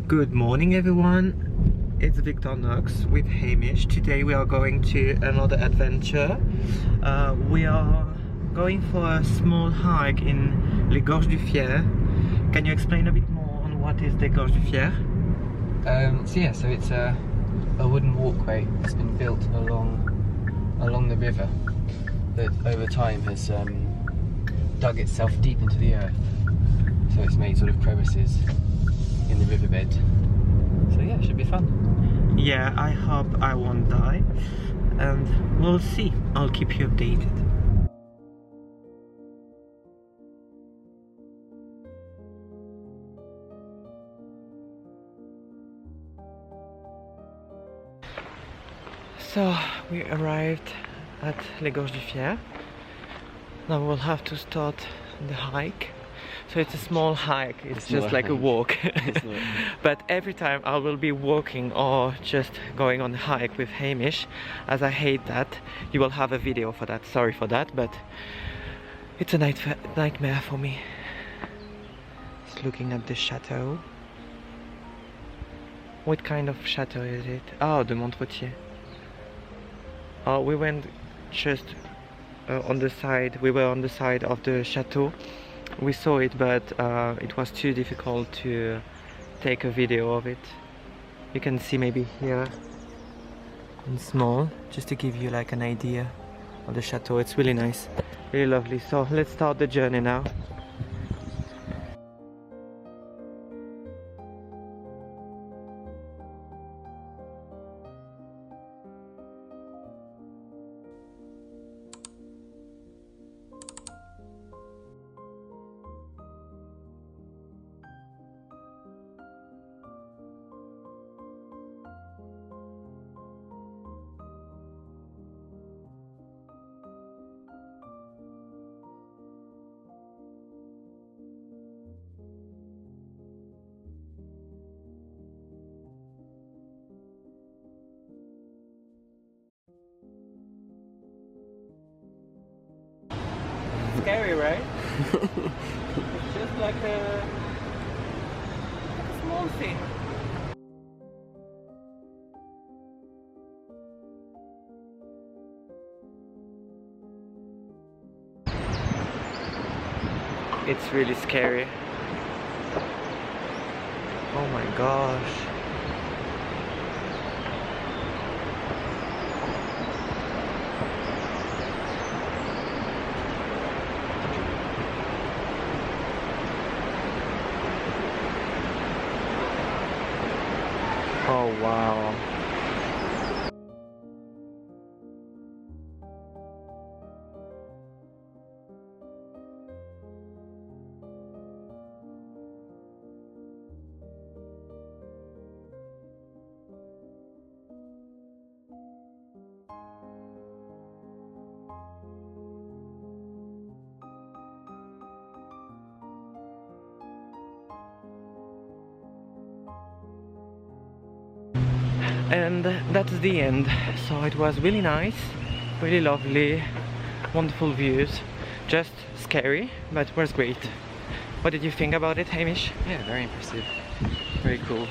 Good morning everyone, it's Victor Knox with Hamish. Today we are going to another adventure. We are going for a small hike in Lake Gorges du Fier. Can you explain a bit more on what is the Gorges du Fier? So it's a wooden walkway that's been built along the river that over time has dug itself deep into the earth. So it's made sort of crevices in the riverbed. So yeah, it should be fun. Yeah, I hope I won't die, and we'll see. I'll keep you updated. So we arrived at Lake Gorges du Fier. Now we'll have to start the hike. So it's a small hike, it's just like a walk. But every time I will be walking or just going on a hike with Hamish, as I hate that, you will have a video for that. Sorry for that, but it's a nightmare for me. Just looking at the chateau. What kind of chateau is it? Oh, de Montreutier. Oh, we went just on the side. We were on the side of the chateau. We saw it, but it was too difficult to take a video of it. You can see maybe here in small, just to give you like an idea of the chateau. It's really nice, really lovely. So let's start the journey now. Scary, right? It's just like a small thing. It's really scary. Oh my gosh. Oh wow. And that's the end. So it was really nice, really lovely, wonderful views, just scary, but it was great. What did you think about it, Hamish? Yeah, very impressive. Very cool.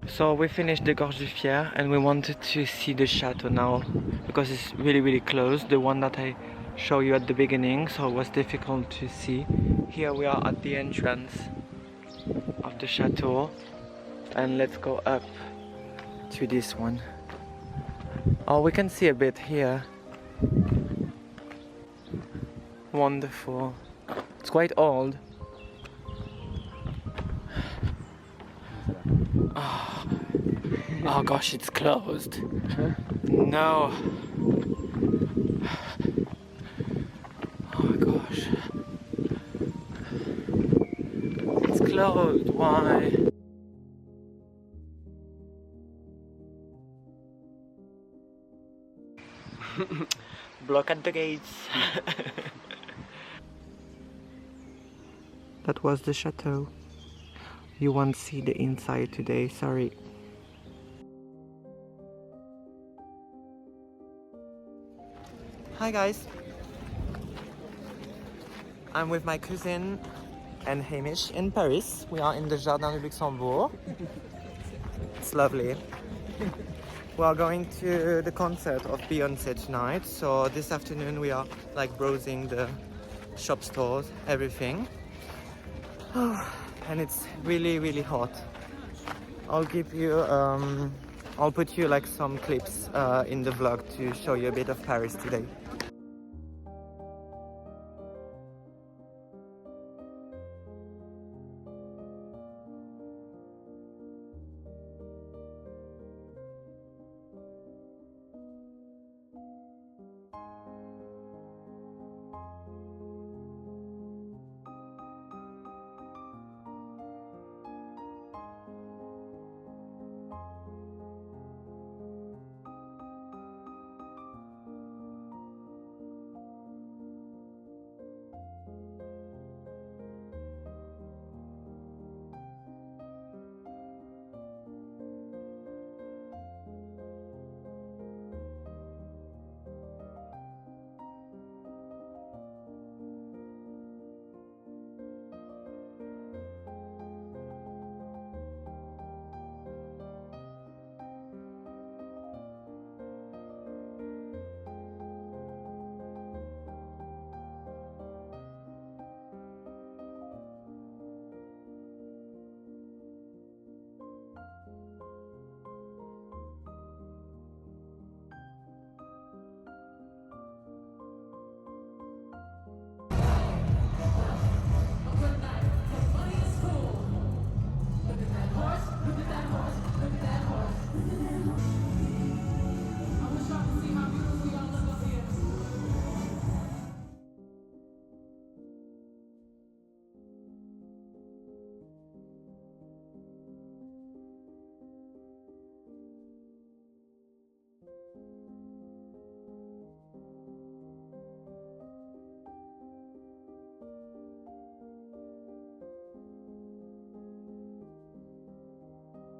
So we finished the Gorges du Fier and we wanted to see the chateau now because it's really close, the one that I showed you at the beginning, so it was difficult to see. Here we are at the entrance of the chateau, and let's go up to this one. Oh, we can see a bit here. Wonderful. It's quite old. Oh gosh, it's closed. No. Oh my gosh. It's closed. Why? Block at the gates. That was the chateau. You won't see the inside today, sorry. Hi guys. I'm with my cousin and Hamish in Paris. We are in the Jardin du Luxembourg. It's lovely. We are going to the concert of Beyoncé tonight, so this afternoon we are like browsing the shop stores, everything. And it's really hot. I'll give you I'll put you like some clips in the vlog to show you a bit of Paris today.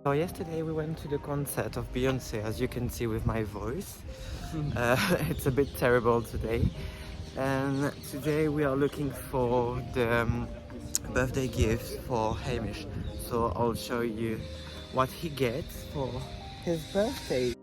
So yesterday we went to the concert of Beyoncé, as you can see with my voice. It's a bit terrible today. And today we are looking for the birthday gifts for Hamish. So I'll show you what he gets for his birthday.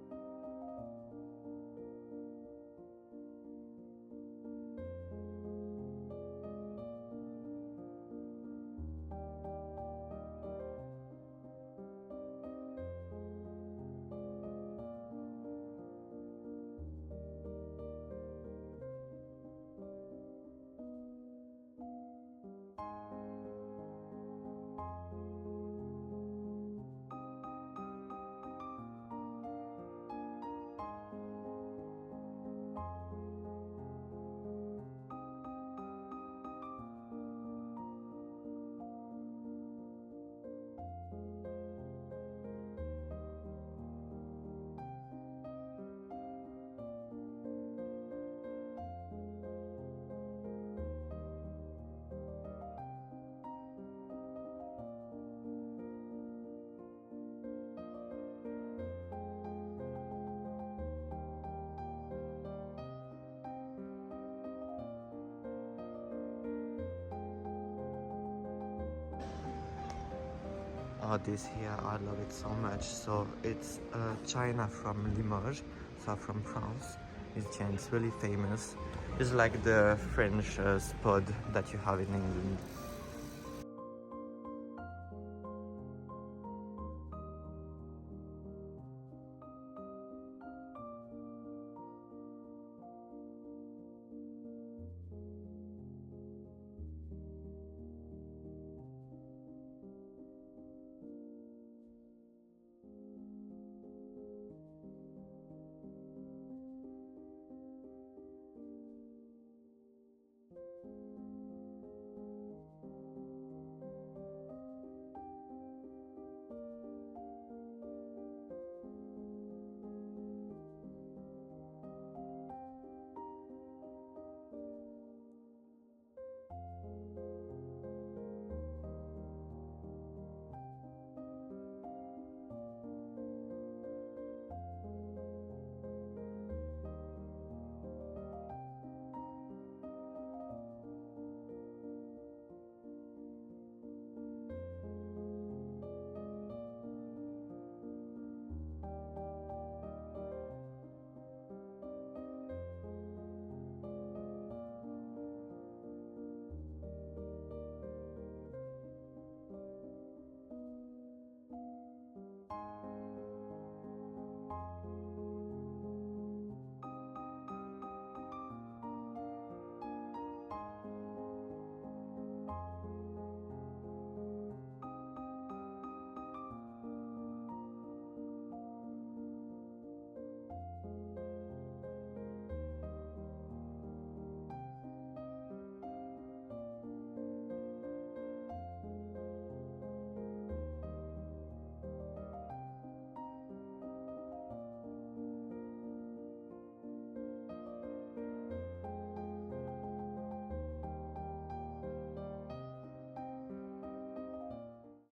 Oh, this here, I love it so much. So it's China from Limoges, so from France. It's really famous. It's like the French spud that you have in England.